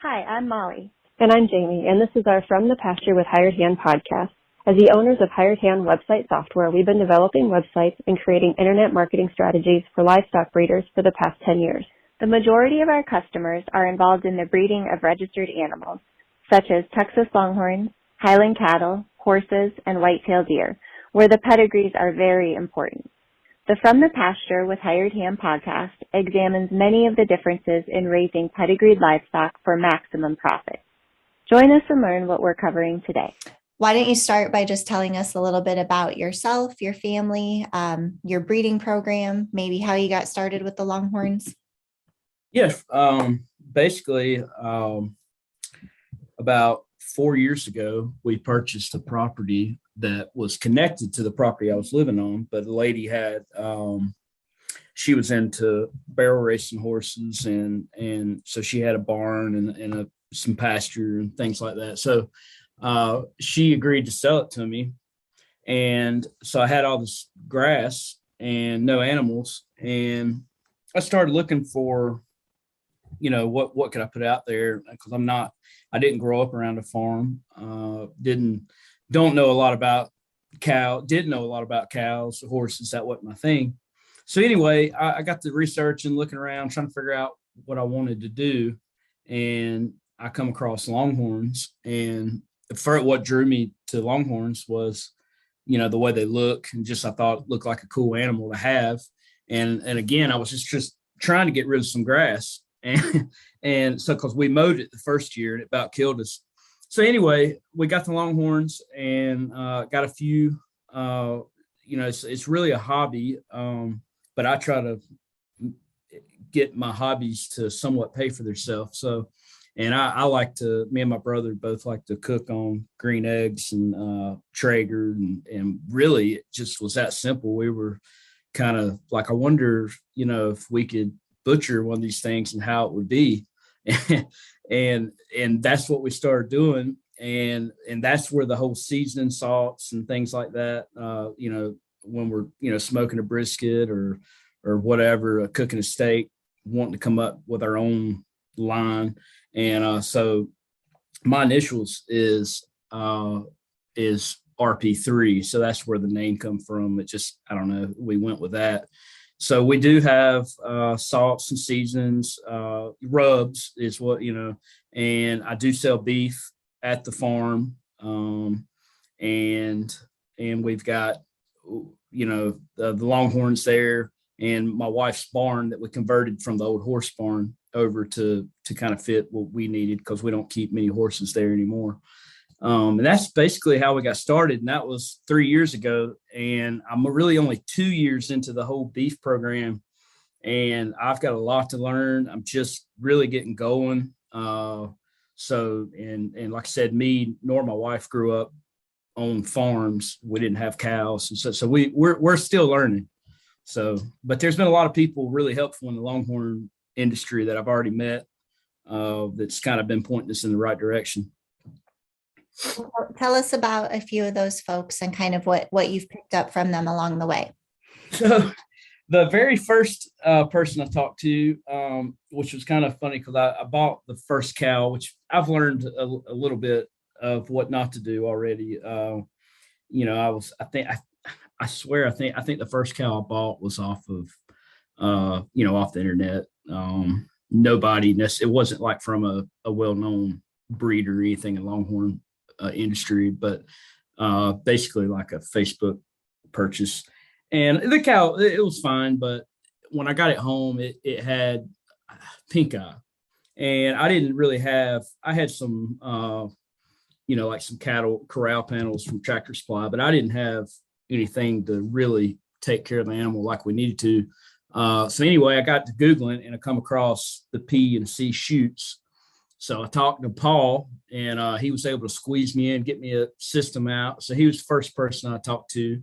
Hi, I'm Molly. And I'm Jamie, and this is our From the Pasture with Hired Hand podcast. As the owners of Hired Hand website software, we've been developing websites and creating internet marketing strategies for livestock breeders for the past 10 years. The majority of our customers are involved in the breeding of registered animals, such as Texas Longhorns, Highland cattle, horses, and white-tailed deer, where the pedigrees are very important. The From the Pasture with Hired Hand podcast examines many of the differences in raising pedigreed livestock for maximum profit. Join us and learn what we're covering today. Why don't you start by just telling us a little bit about yourself, your family, your breeding program, maybe how you got started with the Longhorns? Yes, basically, about 4 years ago, we purchased a property that was connected to the property I was living on, but the lady had, she was into barrel racing horses, and so she had a barn and some pasture and things like that. So she agreed to sell it to me. And so I had all this grass and no animals. And I started looking for, what could I put out there? Because I didn't grow up around a farm. Don't know a lot about didn't know a lot about cows, horses. That wasn't my thing. So anyway, I got to research and looking around, trying to figure out what I wanted to do. And I come across Longhorns, and what drew me to Longhorns was, the way they look, and just I thought it looked like a cool animal to have. And again, I was just trying to get rid of some grass, and so because we mowed it the first year and it about killed us. So anyway, we got the Longhorns and got a few. It's really a hobby, but I try to get my hobbies to somewhat pay for themselves. So, and me and my brother both like to cook on green eggs and Traeger, and really it just was that simple. We were kind of like, I wonder, if we could butcher one of these things and how it would be. and that's what we started doing. And that's where the whole seasoning salts and things like that, when we're, smoking a brisket or whatever, cooking a steak, wanting to come up with our own line. And so my initials is RP3. So that's where the name come from. It just, I don't know, we went with that. So we do have salts and seasonings, rubs is what, and I do sell beef at the farm. And we've got, the Longhorns there, and my wife's barn that we converted from the old horse barn over to kind of fit what we needed, because we don't keep many horses there anymore. And that's basically how we got started. And that was 3 years ago. And I'm really only 2 years into the whole beef program. And I've got a lot to learn. I'm just really getting going. So like I said, me nor my wife grew up on farms. We didn't have cows. And so we're still learning. So, but there's been a lot of people really helpful in the Longhorn industry that I've already met, that's kind of been pointing us in the right direction. Tell us about a few of those folks and kind of what you've picked up from them along the way. So the very first person I talked to, which was kind of funny because I bought the first cow, which I've learned a little bit of what not to do already. I think the first cow I bought was off of, off the internet. It wasn't like from a well-known breeder or anything in Longhorn industry, but basically like a Facebook purchase. And the cow, it was fine, but when I got it home, it had pink eye, and I didn't really I had some, like some cattle corral panels from Tractor Supply, but I didn't have anything to really take care of the animal like we needed to. So anyway, I got to Googling and I come across the P and C shoots. So I talked to Paul, and he was able to squeeze me in, get me a system out. So he was the first person I talked to.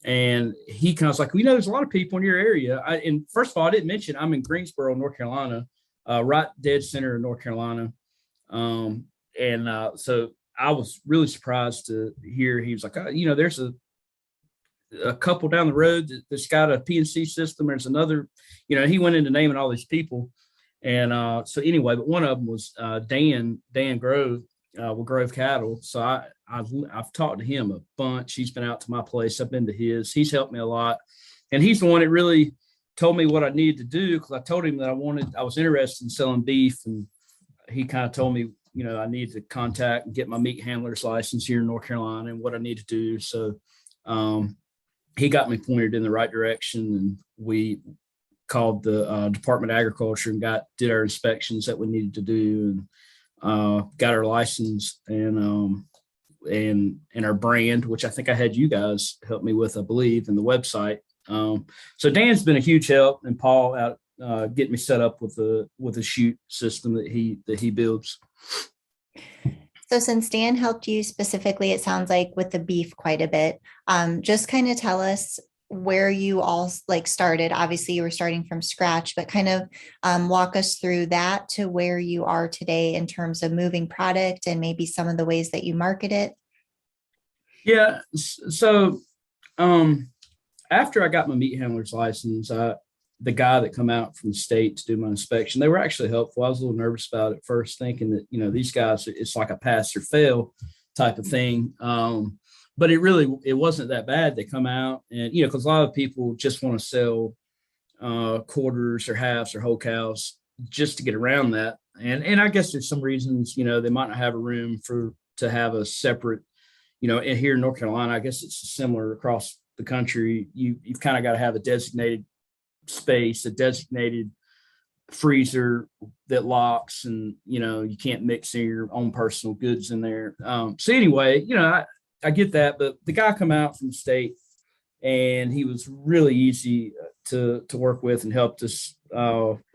And he kind of was like, there's a lot of people in your area. And first of all, I didn't mention I'm in Greensboro, North Carolina, right dead center of North Carolina. So I was really surprised to hear he was like, there's a couple down the road that's got a PNC system. There's another, he went into naming all these people. And so anyway, but one of them was Dan Grove with Grove Cattle. So I've talked to him a bunch. He's been out to my place. I've been to his. He's helped me a lot, and he's the one that really told me what I needed to do, because I told him that I was interested in selling beef, and he kind of told me, I needed to contact and get my meat handler's license here in North Carolina and what I need to do. So he got me pointed in the right direction, and we called the Department of Agriculture and did our inspections that we needed to do, and got our license and our brand, which I think I had you guys help me with, I believe, and the website. So Dan's been a huge help, and Paul out getting me set up with a chute system that he builds. So since Dan helped you specifically, it sounds like with the beef quite a bit, just kind of tell us where you all started. Obviously you were starting from scratch, but kind of walk us through that to where you are today in terms of moving product and maybe some of the ways that you market it. Yeah. So after I got my meat handler's license, the guy that come out from the state to do my inspection, they were actually helpful. I was a little nervous about it first, thinking that, these guys, it's like a pass or fail type of thing. But it wasn't that bad. They come out and, because a lot of people just want to sell quarters or halves or whole cows just to get around that. And I guess there's some reasons, they might not have a room to have a separate, and here in North Carolina, I guess it's similar across the country. You've kind of got to have a designated space, a designated freezer that locks, and you can't mix in your own personal goods in there. So anyway, I get that, but the guy come out from the state, and he was really easy to work with, and helped us,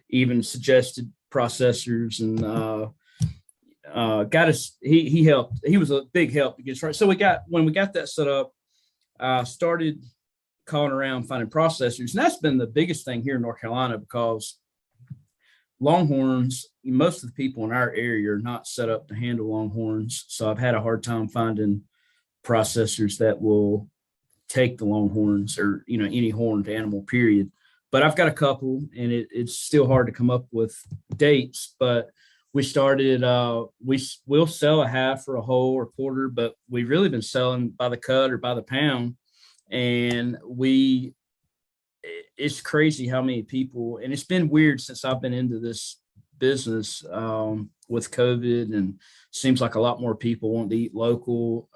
even suggested processors, and got us. He helped. He was a big help to get us right. So when we got that set up, started calling around finding processors, and that's been the biggest thing here in North Carolina, because longhorns, most of the people in our area are not set up to handle longhorns. So I've had a hard time finding processors that will take the longhorns, or any horned animal, period. But I've got a couple, and it's still hard to come up with dates. But we started, we'll sell a half or a whole or quarter, but we've really been selling by the cut or by the pound. And it's crazy how many people, and it's been weird since I've been into this business with COVID, and seems like a lot more people want to eat local.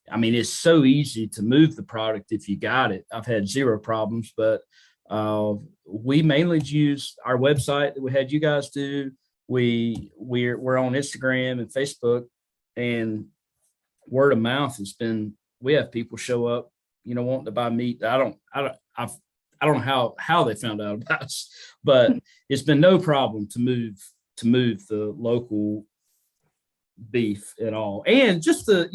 It's so easy to move the product if you got it. I've had zero problems, but we mainly use our website that we had you guys do. We're on Instagram and Facebook, and word of mouth has been, we have people show up, wanting to buy meat. I don't know how they found out about us, but it's been no problem to move the local beef at all. And just a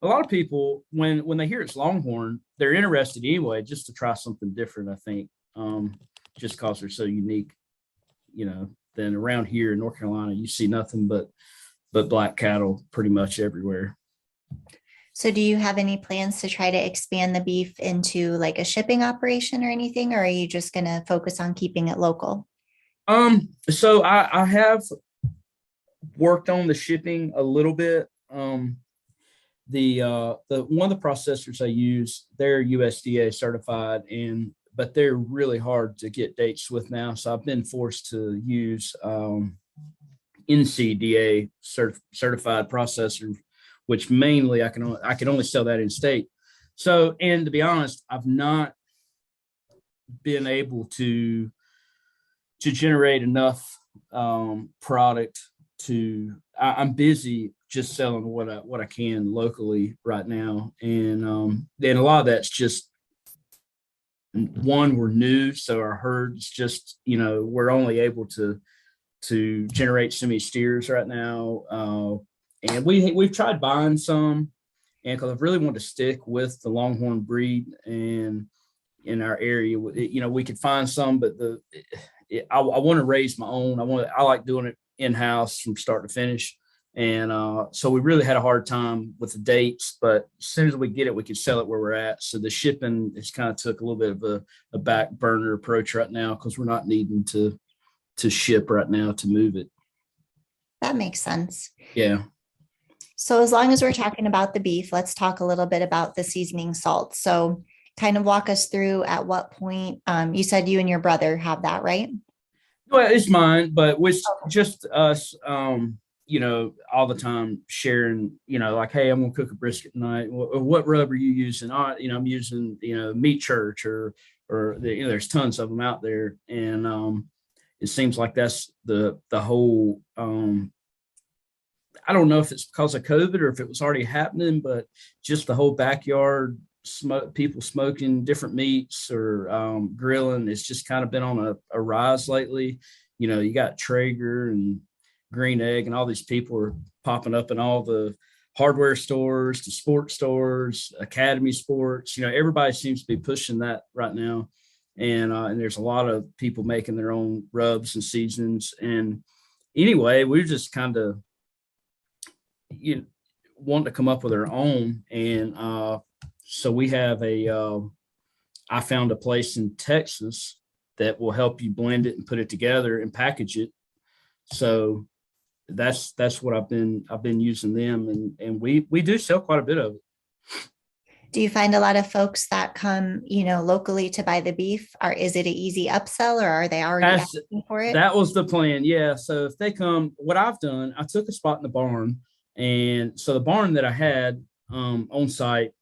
lot of people, when they hear it's longhorn, they're interested anyway, just to try something different, I think, just because they're so unique. Then around here in North Carolina, you see nothing but black cattle pretty much everywhere. So do you have any plans to try to expand the beef into like a shipping operation or anything, or are you just going to focus on keeping it local? So I have worked on the shipping a little bit. The one of the processors I use, they're USDA certified, but they're really hard to get dates with now. So I've been forced to use NCDA certified processor, which mainly I can only sell that in state. So, and to be honest, I've not been able to generate enough product I'm busy just selling what I can locally right now. And then a lot of that's just, one, we're new, so our herd's just, we're only able to generate so many steers right now. And we've tried buying some, and because I've really wanted to stick with the longhorn breed, and in our area, we could find some, but I want to raise my own. I like doing it in-house from start to finish. And so we really had a hard time with the dates, but as soon as we get it, we can sell it where we're at. So the shipping has kind of took a little bit of a back burner approach right now, because we're not needing to to ship right now to move it. That makes sense. Yeah. So as long as we're talking about the beef, let's talk a little bit about the seasoning salt. So kind of walk us through at what point, you said you and your brother have that, right? Well, it's mine, but with Okay. just us, all the time sharing, like, hey, I'm gonna cook a brisket tonight. What rub are you using? I'm using, Meat Church or there's tons of them out there, and it seems like that's the whole. I don't know if it's because of COVID or if it was already happening, but just the whole backyard people smoking different meats or grilling, it's just kind of been on a rise lately. You got Traeger and Green Egg and all these people are popping up in all the hardware stores, the sports stores, Academy Sports. Everybody seems to be pushing that right now. And there's a lot of people making their own rubs and seasons. And anyway, we're just kind of want to come up with our own. And so we have I found a place in Texas that will help you blend it and put it together and package it. So that's what I've been using them, and we do sell quite a bit of it. Do you find a lot of folks that come, locally to buy the beef? Or is it an easy upsell, or are they already asking for it? That was the plan. Yeah. So if they come, what I've done, I took a spot in the barn, and so the barn that I had on site,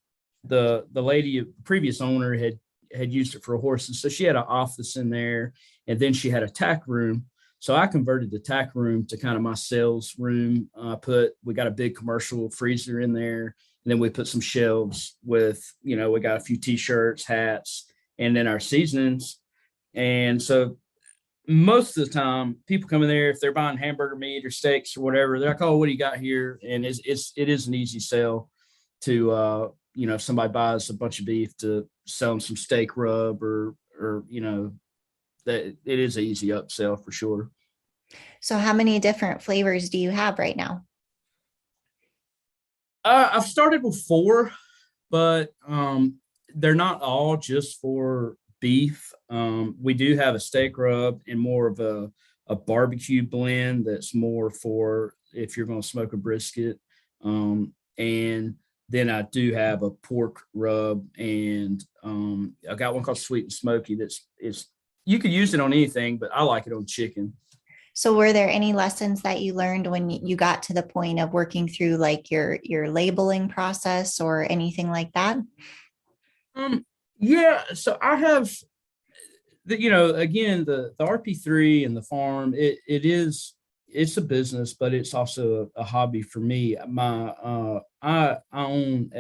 the lady, previous owner, had used it for horses, so she had an office in there, and then she had a tack room. So I converted the tack room to kind of my sales room. We got a big commercial freezer in there. And then we put some shelves with, we got a few t-shirts, hats, and then our seasonings. And so most of the time people come in there, if they're buying hamburger meat or steaks or whatever, they're like, oh, what do you got here? And it is an easy sell to, if somebody buys a bunch of beef, to sell them some steak rub or, that it is an easy upsell for sure. So how many different flavors do you have right now? I've started with 4, but they're not all just for beef. We do have a steak rub and more of a barbecue blend that's more for if you're going to smoke a brisket. And then I do have a pork rub, and I got one called Sweet and Smoky. You could use it on anything, but I like it on chicken. So were there any lessons that you learned when you got to the point of working through like your labeling process or anything like that? Yeah, so I have again, the RP3 and the farm, it's a business, but it's also a hobby for me. I own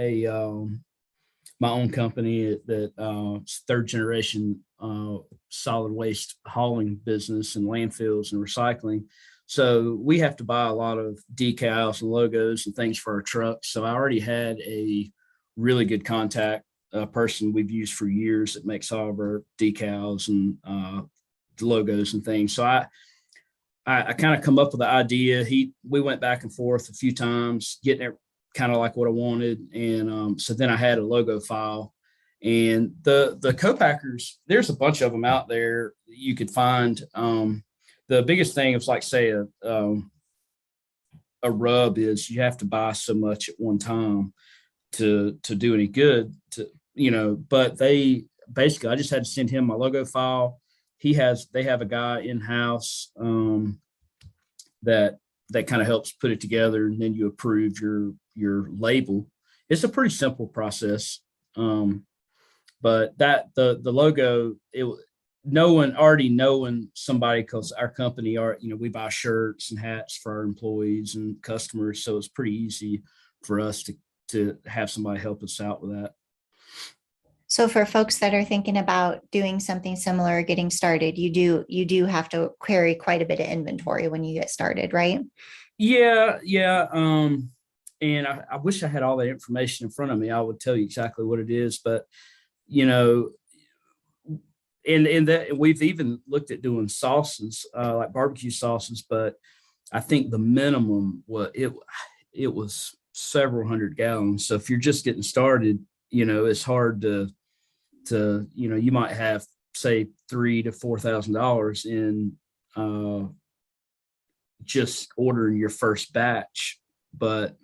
my own company that third generation solid waste hauling business and landfills and recycling. So we have to buy a lot of decals and logos and things for our trucks. So I already had a really good contact person we've used for years that makes all of our decals and logos and things. So I kind of come up with the idea. We went back and forth a few times, getting it kind of like what I wanted. And so then I had a logo file, and the co-packers, there's a bunch of them out there you could find. The biggest thing is, like, say a rub is you have to buy so much at one time to do any good, but they basically, I just had to send him my logo file. They have a guy in-house that kind of helps put it together, and then you approve your label. It's a pretty simple process. But the logo, knowing somebody, because our company we buy shirts and hats for our employees and customers, so it's pretty easy for us to have somebody help us out with that. So for folks that are thinking about doing something similar, getting started, you do have to carry quite a bit of inventory when you get started, right? Yeah. And I wish I had all that information in front of me. I would tell you exactly what it is, but and that we've even looked at doing sauces, like barbecue sauces, but I think the minimum it was several hundred gallons. So if you're just getting started, it's hard to you might have, say, $3,000 to $4,000 in just ordering your first batch, but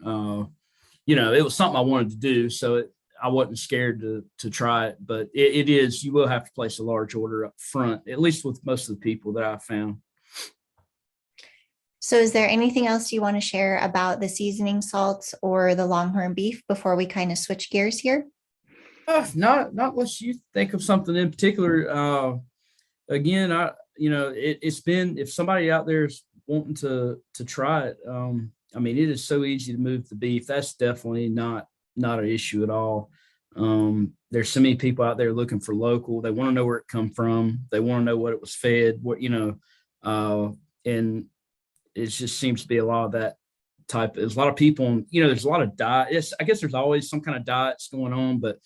it was something I wanted to do, so I wasn't scared to try it. But it is, you will have to place a large order up front, at least with most of the people that I found. So is there anything else you want to share about the seasoning salts or the longhorn beef before we kind of switch gears here? Not unless you think of something in particular. Again, it's been, if somebody out there is wanting to try it, it is so easy to move the beef. That's definitely not an issue at all. There's so many people out there looking for local. They want to know where it come from. They want to know what it was fed, and it just seems to be a lot of that type. There's a lot of people, there's a lot of diets. I guess there's always some kind of diets going on, but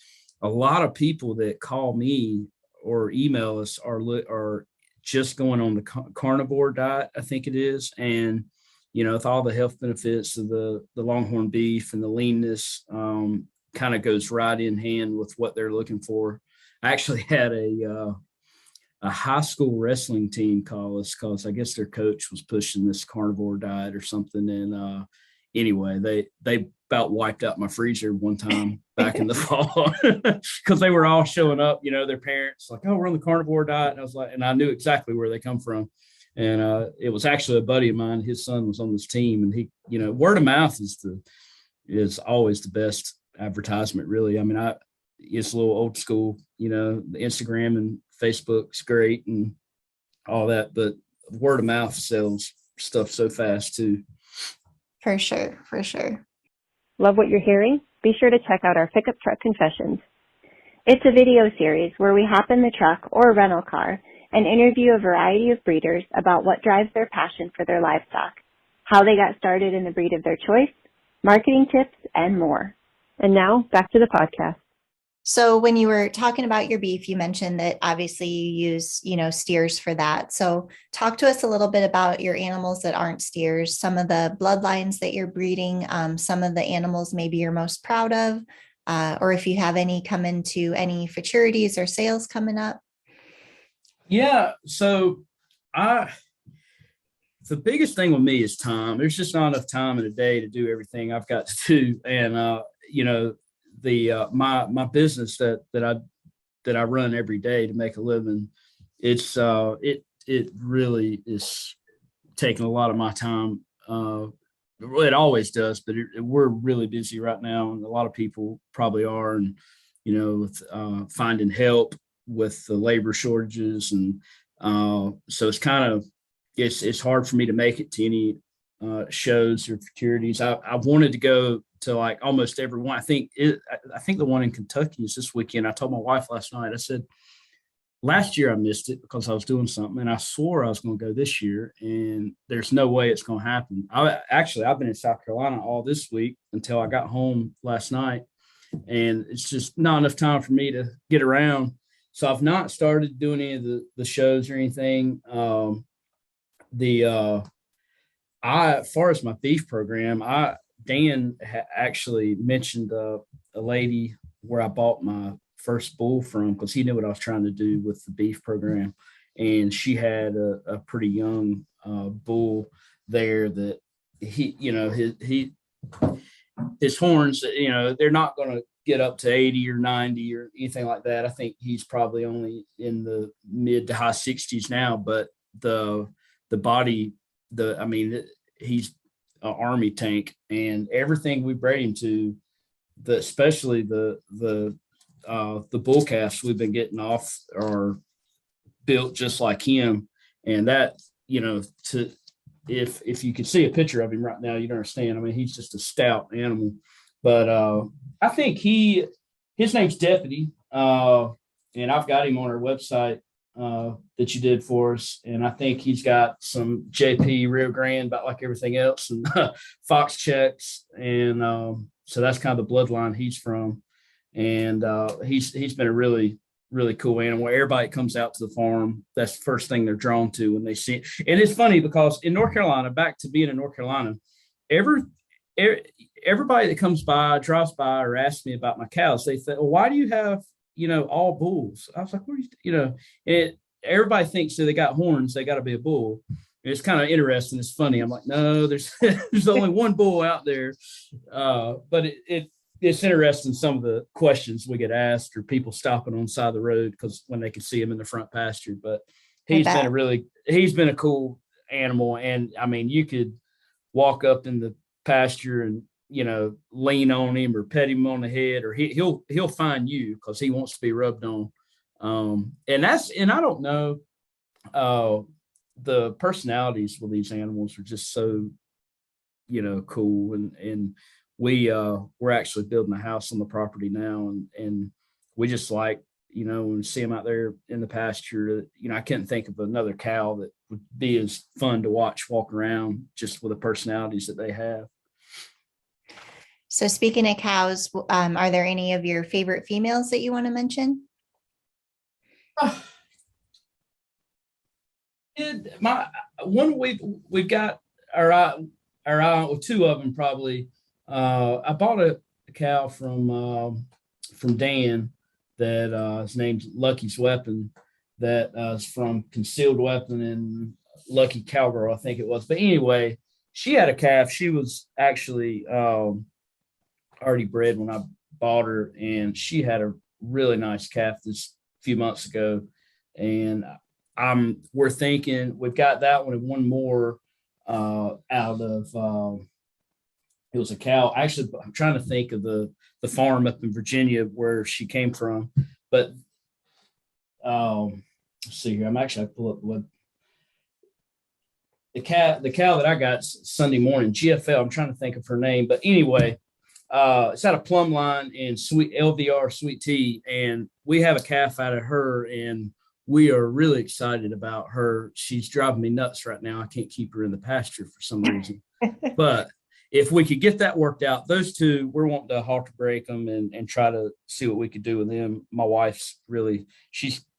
a lot of people that call me or email us are just going on the carnivore diet, I think it is. And, with all the health benefits of the longhorn beef and the leanness, kind of goes right in hand with what they're looking for. I actually had a high school wrestling team call us because I guess their coach was pushing this carnivore diet or something. And anyway, they about wiped out my freezer one time back in the fall because they were all showing up, their parents like, oh, we're on the carnivore diet. And I was like, and I knew exactly where they come from. And it was actually a buddy of mine. His son was on this team, and he, word of mouth is always the best advertisement, really. I mean, it's a little old school, the Instagram and Facebook's great and all that, but word of mouth sells stuff so fast too. For sure. Love what you're hearing? Be sure to check out our Pickup Truck Confessions. It's a video series where we hop in the truck or rental car and interview a variety of breeders about what drives their passion for their livestock, how they got started in the breed of their choice, marketing tips, and more. And now, back to the podcast. So when you were talking about your beef, you mentioned that obviously you use, steers for that. So talk to us a little bit about your animals that aren't steers, some of the bloodlines that you're breeding, some of the animals maybe you're most proud of, or if you have any come into any futurities or sales coming up. Yeah. So the biggest thing with me is time. There's just not enough time in a day to do everything I've got to do. And, my business that I run every day to make a living, it's it really is taking a lot of my time. It always does, but we're really busy right now, and a lot of people probably are, and with finding help with the labor shortages, and so it's kind of it's hard for me to make it to any shows or futurities. I wanted to go to like almost every one. I think the one in Kentucky is this weekend. I told my wife last night, I said, last year I missed it because I was doing something, and I swore I was going to go this year, and there's no way it's going to happen. I've been in South Carolina all this week until I got home last night, and it's just not enough time for me to get around. So I've not started doing any of the shows or anything. As far as my beef program, Dan actually mentioned a lady where I bought my first bull from, because he knew what I was trying to do with the beef program, and she had a pretty young bull there that his horns, they're not going to get up to 80 or 90 or anything like that. I think he's probably only in the mid to high 60s now, but the body, he's an army tank, and everything we bred him to, especially the bull calves we've been getting off are built just like him. And that, if you could see a picture of him right now, you'd understand. I mean, he's just a stout animal. But I think his name's Deputy, and I've got him on our website that you did for us. And I think he's got some JP Rio Grande, about like everything else, and Fox checks. And so that's kind of the bloodline he's from. And he's been a really, really cool animal. Everybody comes out to the farm, that's the first thing they're drawn to when they see it. And it's funny because in North Carolina, back to being in North Carolina, everybody that comes by, drives by, or asks me about my cows, they say, well, why do you have, all bulls? I was like, what are you, everybody thinks that they got horns, they got to be a bull. It's kind of interesting. It's funny. I'm like, no, there's there's only one bull out there. But it's interesting, some of the questions we get asked, or people stopping on the side of the road because when they can see him in the front pasture. But he's been a cool animal. And I mean, you could walk up in the pasture and, lean on him or pet him on the head, or he'll find you because he wants to be rubbed on. And I don't know, the personalities with these animals are just so, cool. And we're actually building a house on the property now. And we just like, when we see them out there in the pasture, I couldn't think of another cow that would be as fun to watch walk around, just with the personalities that they have. So speaking of cows, are there any of your favorite females that you want to mention? We've got our eye, two of them probably. I bought a cow from Dan that is named Lucky's Weapon, that is from Concealed Weapon and Lucky Cowgirl, I think it was. But anyway, she had a calf. She was actually already bred when I bought her, and she had a really nice calf this few months ago. And we're thinking we've got that one and one more out of it was a cow. Actually, I'm trying to think of the farm up in Virginia where she came from. But let's see here. I pull up what the cow that I got Sunday morning, GFL. I'm trying to think of her name, but anyway, it's out of Plumb Line and Sweet LVR Sweet Tea, and we have a calf out of her, and we are really excited about her. She's driving me nuts right now. I can't keep her in the pasture for some reason, but if we could get that worked out, those two, we're wanting to halter break them and try to see what we could do with them. My wife's really,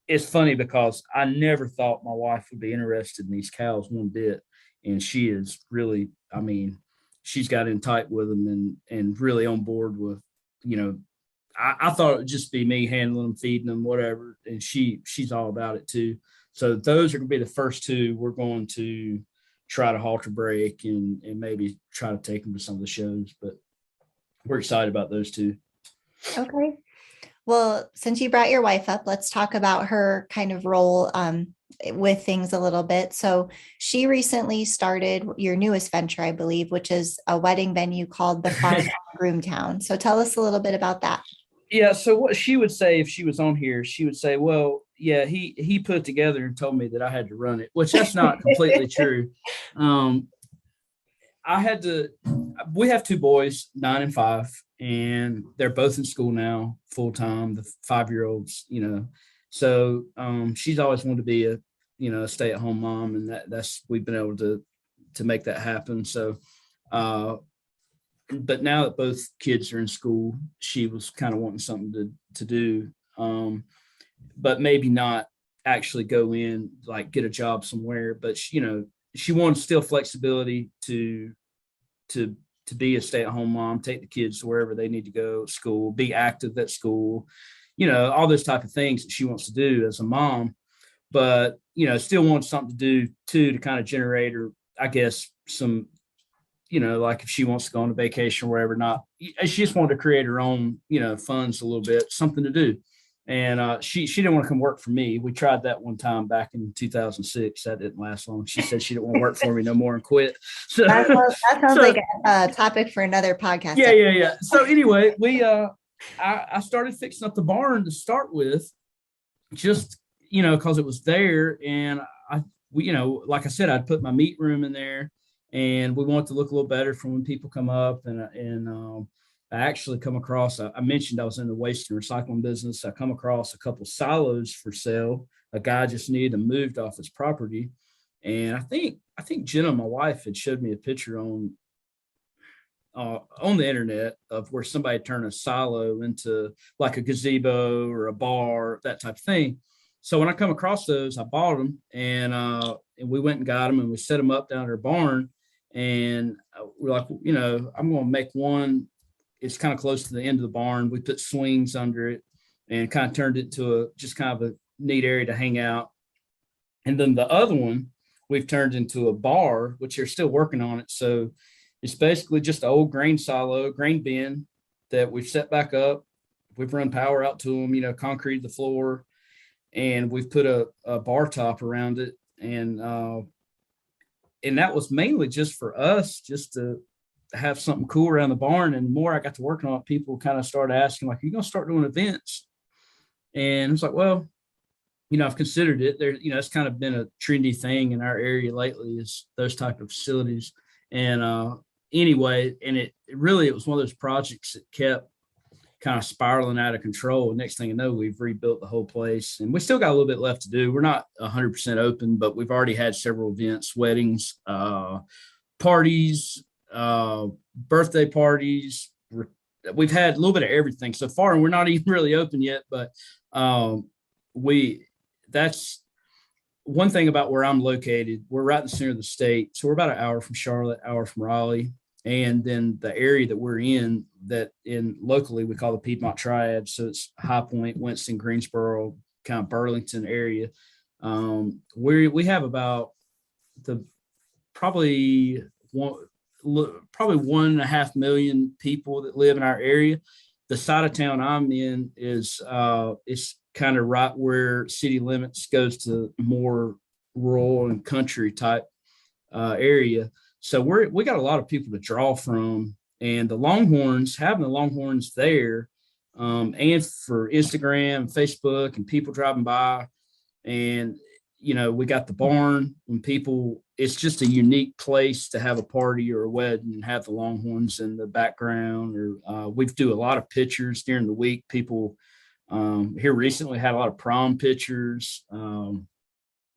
it's funny because I never thought my wife would be interested in these cows one bit. And she is really, I mean, she's got in tight with them and really on board with, I thought it would just be me handling them, feeding them, whatever. And she's all about it too. So those are going to be the first two we're going to try to halter break and maybe try to take them to some of the shows. But we're excited about those two. Okay. Well, since you brought your wife up, let's talk about her kind of role with things a little bit. So she recently started your newest venture, I believe, which is a wedding venue called the Farm Groomtown. So tell us a little bit about that. Yeah. So what she would say if she was on here, she would say, well, yeah, he put it together and told me that I had to run it, which that's not completely true. We have two boys, 9 and 5, and they're both in school now, full time, the 5-year-olds, So she's always wanted to be a stay-at-home mom, and that's we've been able to make that happen. So but now that both kids are in school, she was kind of wanting something to do, but maybe not actually go in, like get a job somewhere. But she wanted still flexibility to be a stay-at-home mom, take the kids to wherever they need to go, school, be active at school, all those type of things that she wants to do as a mom, but still wants something to do too, to kind of generate her, I guess, some, like if she wants to go on a vacation or wherever, not, she just wanted to create her own, funds a little bit, something to do. And she didn't want to come work for me. We tried that one time back in 2006. That didn't last long. She said she didn't want to work for me no more and quit. So that sounds like a topic for another podcast. Yeah. So anyway, I started fixing up the barn to start with, just because it was there, and like I said, I'd put my meat room in there, and we want it to look a little better for when people come up. And I actually come across, I mentioned I was in the waste and recycling business. I come across a couple silos for sale. A guy just needed them moved off his property. And I think Jenna, my wife, had showed me a picture on the internet of where somebody turned a silo into like a gazebo or a bar, that type of thing. So when I come across those, I bought them, and we went and got them, and we set them up down at our barn. And we're like, I'm going to make one. It's kind of close to the end of the barn. We put swings under it and kind of turned it to just kind of a neat area to hang out. And then the other one we've turned into a bar, which they're still working on it. So it's basically just an old grain silo, grain bin that we've set back up. We've run power out to them, concrete the floor, and we've put a bar top around it. And that was mainly just for us, just to have something cool around the barn. And the more I got to working on it, people kind of started asking, like, are you going to start doing events? And it's like, well, I've considered it. There, it's kind of been a trendy thing in our area lately, is those type of facilities. And anyway, and it really, it was one of those projects that kept kind of spiraling out of control. And next thing you know, we've rebuilt the whole place, and we still got a little bit left to do. We're not 100% open, but we've already had several events, weddings, parties, birthday parties. We've had a little bit of everything so far, and we're not even really open yet. But that's one thing about where I'm located. We're right in the center of the state, so we're about an hour from Charlotte, hour from Raleigh. And then the area that we're in, locally we call the Piedmont Triad. So it's High Point, Winston, Greensboro, kind of Burlington area. We have about probably 1.5 million people that live in our area. The side of town I'm in is it's kind of right where city limits goes to more rural and country type area. So we got a lot of people to draw from, and having the Longhorns there, and for Instagram, Facebook, and people driving by, and we got the barn. It's just a unique place to have a party or a wedding and have the Longhorns in the background. Or we do a lot of pictures during the week. People here recently had a lot of prom pictures.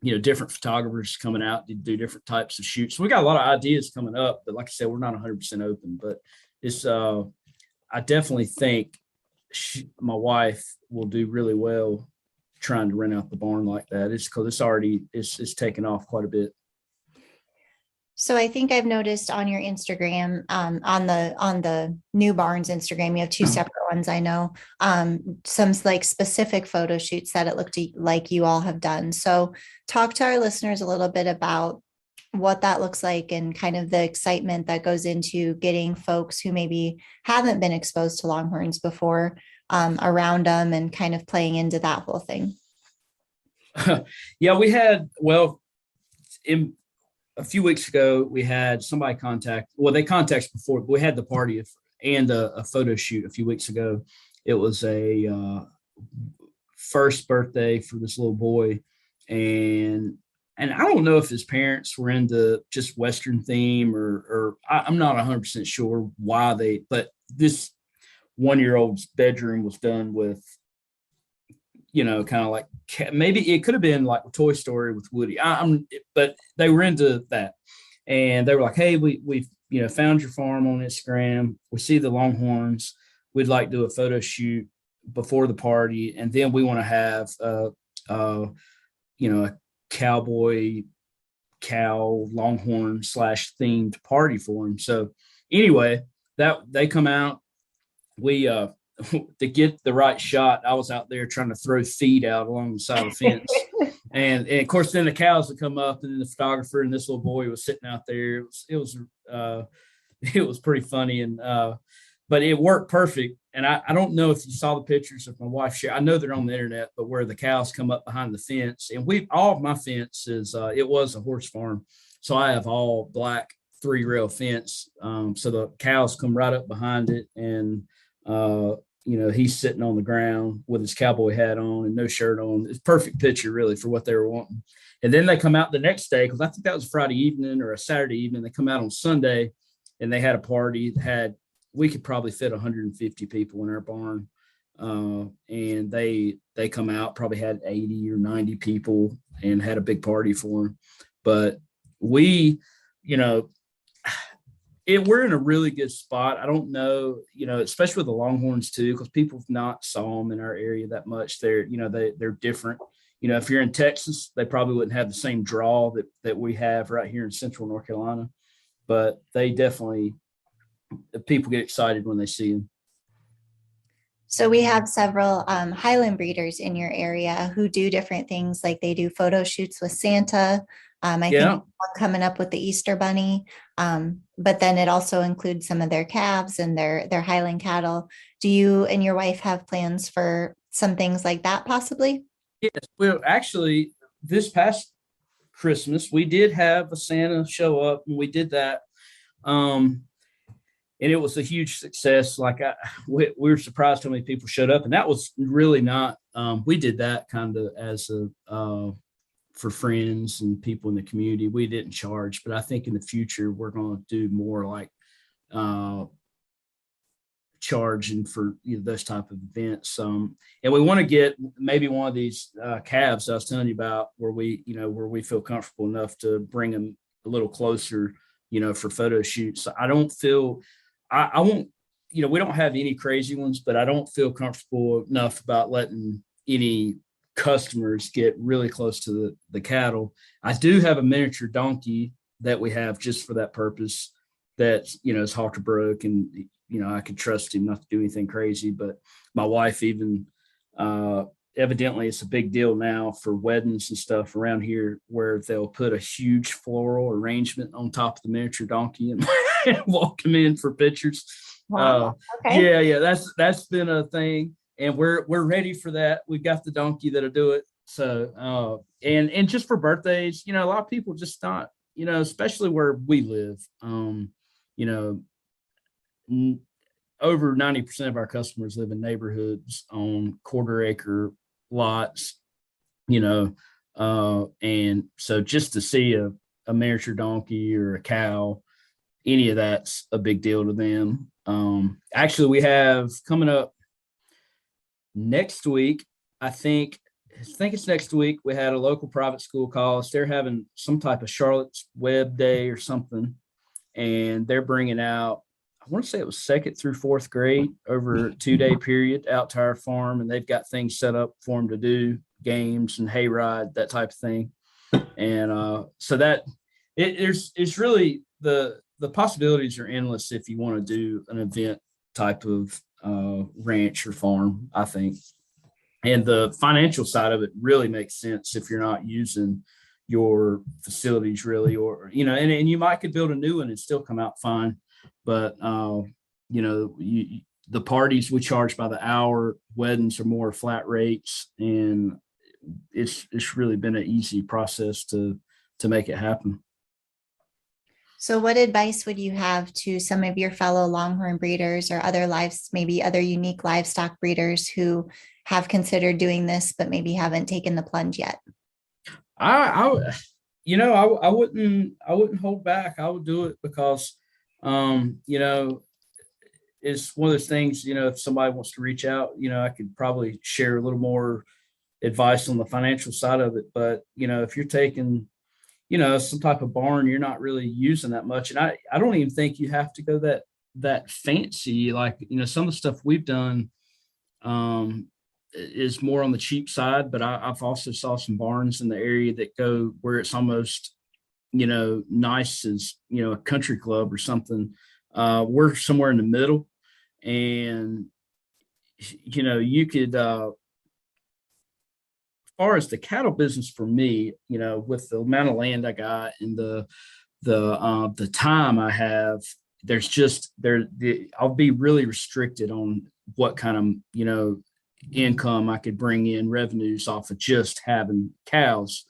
Different photographers coming out to do different types of shoots. So we got a lot of ideas coming up, but like I said, we're not 100% open. But it's I definitely think my wife will do really well trying to rent out the barn like that. It's because it's taken off quite a bit. So I think I've noticed on your Instagram, on the new barns Instagram, you have two separate ones. I know some like specific photo shoots that it looked like you all have done. So talk to our listeners a little bit about what that looks like and kind of the excitement that goes into getting folks who maybe haven't been exposed to Longhorns before around them and kind of playing into that whole thing. Yeah, a few weeks ago, we had somebody they contacted before, but we had the party and a photo shoot a few weeks ago. It was a first birthday for this little boy. And I don't know if his parents were into just Western theme or I'm not 100% sure why but this 1-year-old's bedroom was done with, kind of like, maybe it could have been like a Toy Story with Woody. But they were into that, and they were like, "Hey, we've found your farm on Instagram. We see the Longhorns. We'd like to do a photo shoot before the party, and then we want to have a cowboy cow Longhorn / themed party for him." So anyway, that they come out. We to get the right shot, I was out there trying to throw feed out along the side of the fence. and of course, then the cows would come up, and then the photographer and this little boy was sitting out there. It was pretty funny. But it worked perfect. And I don't know if you saw the pictures of my wife shared. I know they're on the internet, but where the cows come up behind the fence, and all of my fence is, it was a horse farm. So I have all black 3-rail fence. So the cows come right up behind it, and he's sitting on the ground with his cowboy hat on and no shirt on. It's a perfect picture, really, for what they were wanting. And then they come out the next day, because I think that was Friday evening or a Saturday evening. They come out on Sunday, and they had a party. We could probably fit 150 people in our barn. And they come out, probably had 80 or 90 people, and had a big party for them. But we're in a really good spot. I don't know, especially with the Longhorns too, because people have not saw them in our area that much. They're different. If you're in Texas, they probably wouldn't have the same draw that we have right here in Central North Carolina, but they definitely, people get excited when they see them. So we have several Highland breeders in your area who do different things, like they do photo shoots with Santa. I think Yeah. one coming up with the Easter Bunny, but then it also includes some of their calves and their Highland cattle. Do you and your wife have plans for some things like that possibly? Yes. Well, actually, this past Christmas, we did have a Santa show up, and we did that. Um, and it was a huge success. We were surprised how many people showed up, and that was really not. We did that kind of as a for friends and people in the community. We didn't charge, but I think in the future we're going to do more like uh, charging for those type of events. And we want to get maybe one of these calves I was telling you about, where we feel comfortable enough to bring them a little closer, for photo shoots. So I don't feel I won't, we don't have any crazy ones, but I don't feel comfortable enough about letting any customers get really close to the cattle. I do have a miniature donkey that we have just for that purpose, that is halter broke, and I could trust him not to do anything crazy. But my wife even evidently it's a big deal now for weddings and stuff around here, where they'll put a huge floral arrangement on top of the miniature donkey and walk him in for pictures. Wow. Okay. Yeah, that's been a thing, and we're ready for that. We've got the donkey that'll do it. So and just for birthdays, a lot of people just not, especially where we live, you know, over 90% of our customers live in neighborhoods on quarter acre lots, and so just to see a miniature donkey or a cow, any of that's a big deal to them. Actually, we have coming up next week, I think it's next week, we had a local private school call us. They're having some type of Charlotte's Web Day or something, and they're bringing out, I want to say it was second through fourth grade over a 2-day period out to our farm, and they've got things set up for them to do, games and hayride, that type of thing. And so that it's really the possibilities are endless if you want to do an event type of ranch or farm, I think. And the financial side of it really makes sense if you're not using your facilities really, or and you might could build a new one and still come out fine. But the parties we charge by the hour, weddings are more flat rates, and it's really been an easy process to make it happen. So what advice would you have to some of your fellow Longhorn breeders or maybe other unique livestock breeders who have considered doing this, but maybe haven't taken the plunge yet? I wouldn't hold back. I would do it because, it's one of those things, if somebody wants to reach out, I could probably share a little more advice on the financial side of it. But, if you're taking, some type of barn you're not really using that much. And I don't even think you have to go that fancy. Like, some of the stuff we've done is more on the cheap side, but I've also saw some barns in the area that go where it's almost, nice as, a country club or something. We're somewhere in the middle, and, you could, far as the cattle business for me, with the amount of land I got and the time I have, I'll be really restricted on what kind of income I could bring in, revenues off of just having cows,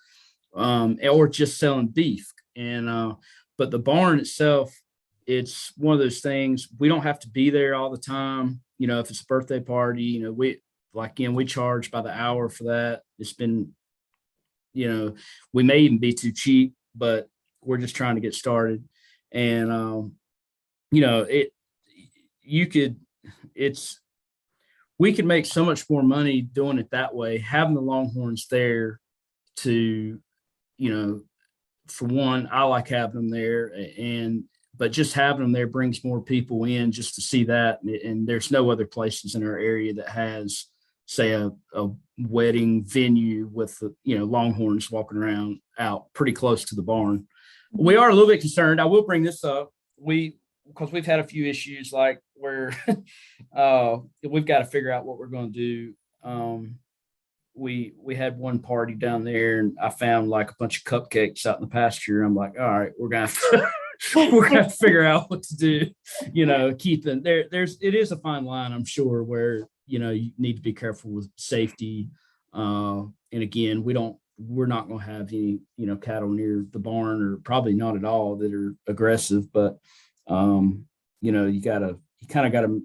or just selling beef. And but the barn itself, it's one of those things, we don't have to be there all the time. If it's a birthday party, we charge by the hour for that. It's been, we may even be too cheap, but we're just trying to get started. And, it, you could, it's, we could make so much more money doing it that way, having the Longhorns there to, for one, I like having them there, but just having them there brings more people in just to see that. And there's no other places in our area that has, say, a wedding venue with Longhorns walking around out pretty close to the barn. We are a little bit concerned. I will bring this up. We because we've had a few issues like where we've got to figure out what we're going to do. We had one party down there, and I found like a bunch of cupcakes out in the pasture. I'm like, all right, we're gonna have to we're gonna have to figure out what to do. Keeping it is a fine line, I'm sure, where you need to be careful with safety. And again, we're not going to have any cattle near the barn, or probably not at all, that are aggressive. But you kind of gotta.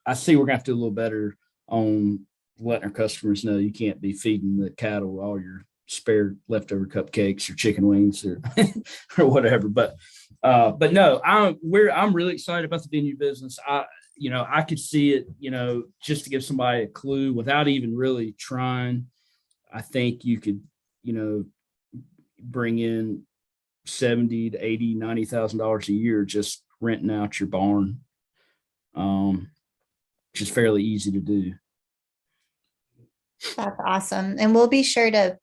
I see we're gonna have to do a little better on letting our customers know you can't be feeding the cattle all your spare leftover cupcakes or chicken wings or or whatever. But no, I'm really excited about the venue business. I could see it, just to give somebody a clue without even really trying. I think you could, bring in 70 to 80, $90,000 a year just renting out your barn, which is fairly easy to do. That's awesome. And we'll be sure to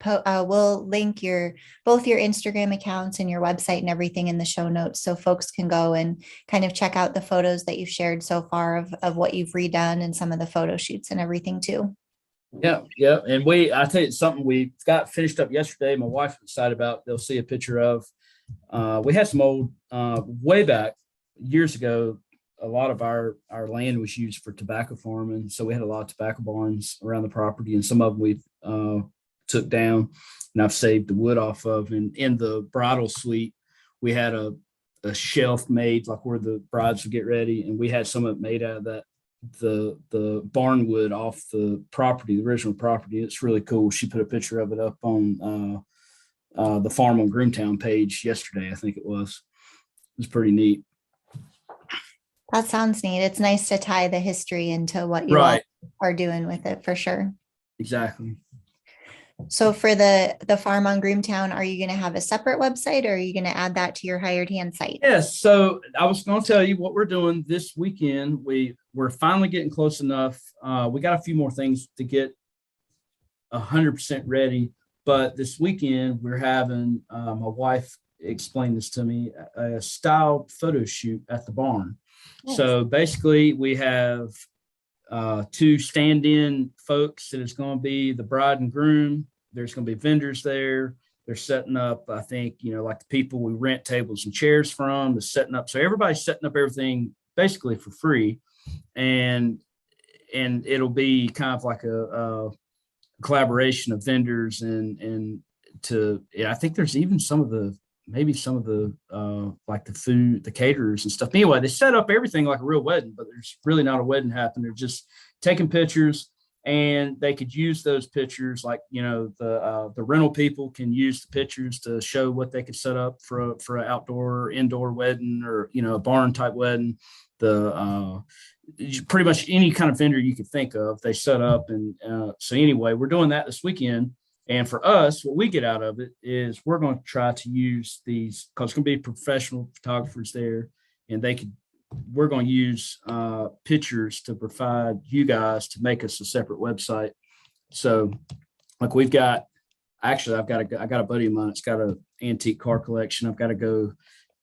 we'll link both your Instagram accounts and your website and everything in the show notes, so folks can go and kind of check out the photos that you've shared so far of what you've redone and some of the photo shoots and everything too. Yeah. And I tell you something we got finished up yesterday. My wife was excited about. They'll see a picture of. We had some old way back years ago. A lot of our land was used for tobacco farming, so we had a lot of tobacco barns around the property, and some of them we've took down, and I've saved the wood off of. And in the bridal suite, we had a shelf made like where the brides would get ready, and we had some of it made out of that the barn wood off the property, the original property. It's really cool. She put a picture of it up on the Farm on Groomtown page yesterday, I think it was. It was pretty neat. That sounds neat. It's nice to tie the history into what you all are doing with it, for sure. Exactly. So for the Farm on Groomtown, are you going to have a separate website, or are you going to add that to your hired hand site? Yes. So I was going to tell you what we're doing this weekend. We're finally getting close enough. We got a few more things to get 100% ready, but this weekend we're having, my wife explained this to me, a style photo shoot at the barn. Nice. So basically we have two stand-in folks that is going to be the bride and groom. There's going to be vendors there. They're setting up, I think, like the people we rent tables and chairs from, they're setting up. So everybody's setting up everything basically for free. And it'll be kind of like a collaboration of vendors and I think there's even some of the like the food, the caterers and stuff. Anyway, they set up everything like a real wedding, but there's really not a wedding happening. They're just taking pictures, and they could use those pictures, like, the rental people can use the pictures to show what they could set up for an outdoor or indoor wedding, or, a barn type wedding. Pretty much any kind of vendor you could think of, they set up. And so anyway, we're doing that this weekend. And for us, what we get out of it is we're going to try to use these, because it's going to be professional photographers there, and we're going to use pictures to provide you guys to make us a separate website. So like I got a buddy of mine that's got an antique car collection. I've got to go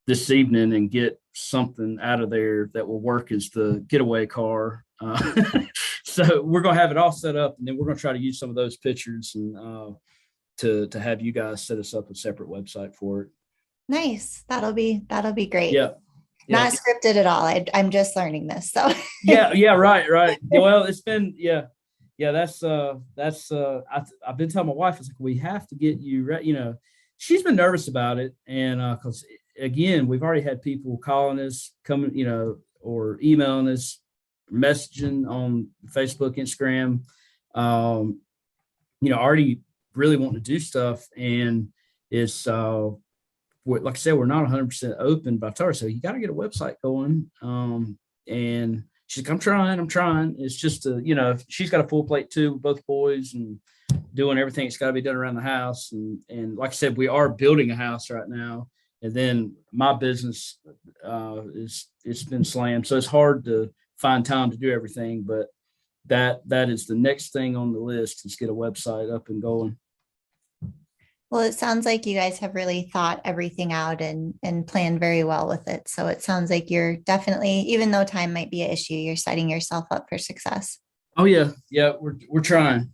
this evening and get something out of there that will work as the getaway car. So we're going to have it all set up, and then we're going to try to use some of those pictures and to have you guys set us up a separate website for it. Nice. That'll be great. Yeah. Not scripted at all. I'm just learning this. So yeah. Right. Well, it's been, that's I've been telling my wife, it's like, we have to get you right. She's been nervous about it. And because again, we've already had people calling us, coming, or emailing us, messaging on Facebook, Instagram, already really wanting to do stuff. And it's, like I said, we're not 100% open, but I told her, so you got to get a website going. And she's like, I'm trying. It's just, she's got a full plate too, with both boys, and doing everything that's got to be done around the house. And like I said, we are building a house right now. And then my business it's been slammed. So it's hard to find time to do everything, but that is the next thing on the list, is get a website up and going. Well, it sounds like you guys have really thought everything out and planned very well with it. So it sounds like you're definitely, even though time might be an issue, you're setting yourself up for success. Oh yeah, yeah, we're trying.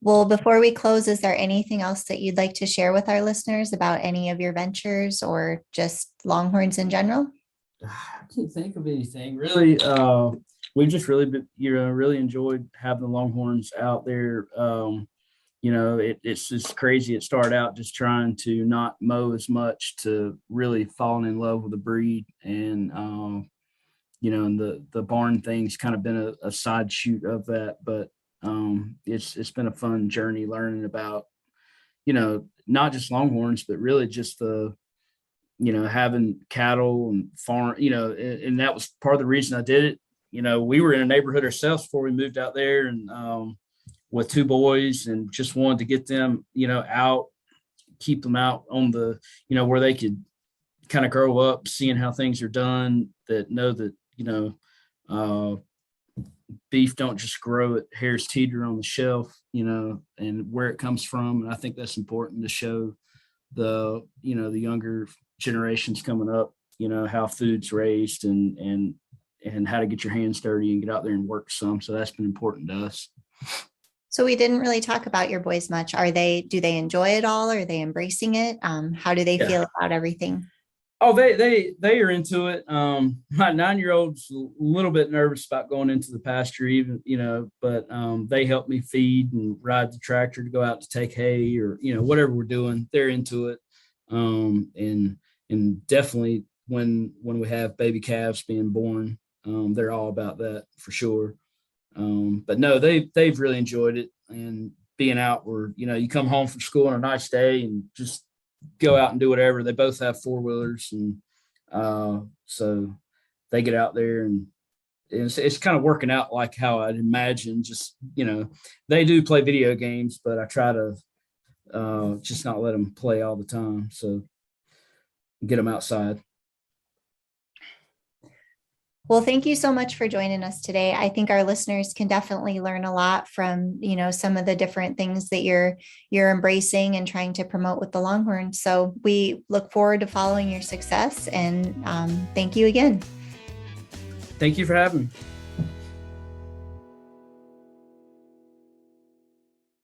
Well, before we close, is there anything else that you'd like to share with our listeners about any of your ventures or just Longhorns in general? I can't think of anything really. We've just really been, really enjoyed having the Longhorns out there. It's just crazy. It started out just trying to not mow as much to really falling in love with the breed. And, and the barn thing's kind of been a side shoot of that. But it's been a fun journey learning about, not just Longhorns, but really just having cattle and farm, and that was part of the reason I did it. We were in a neighborhood ourselves before we moved out there, and with two boys, and just wanted to get them, out, keep them out on the, where they could kind of grow up, seeing how things are done, that know that, beef don't just grow at Harris Teeter on the shelf, and where it comes from. And I think that's important to show the younger generations coming up, how food's raised and how to get your hands dirty and get out there and work some. So that's been important to us. So we didn't really talk about your boys much. Do they enjoy it all? Are they embracing it? How do they feel about everything? Oh, they are into it. My 9-year-old's a little bit nervous about going into the pasture, even, but they help me feed and ride the tractor to go out to take hay or, whatever we're doing. They're into it. And definitely when we have baby calves being born, they're all about that for sure. But no, they've really enjoyed it, and being out where, you come home from school on a nice day and just go out and do whatever. They both have 4-wheelers, and so they get out there, and it's kind of working out like how I'd imagine. Just, they do play video games, but I try to just not let them play all the time. So get them outside. Well, thank you so much for joining us today. I think our listeners can definitely learn a lot from, some of the different things that you're embracing and trying to promote with the Longhorn. So we look forward to following your success, and thank you again. Thank you for having me.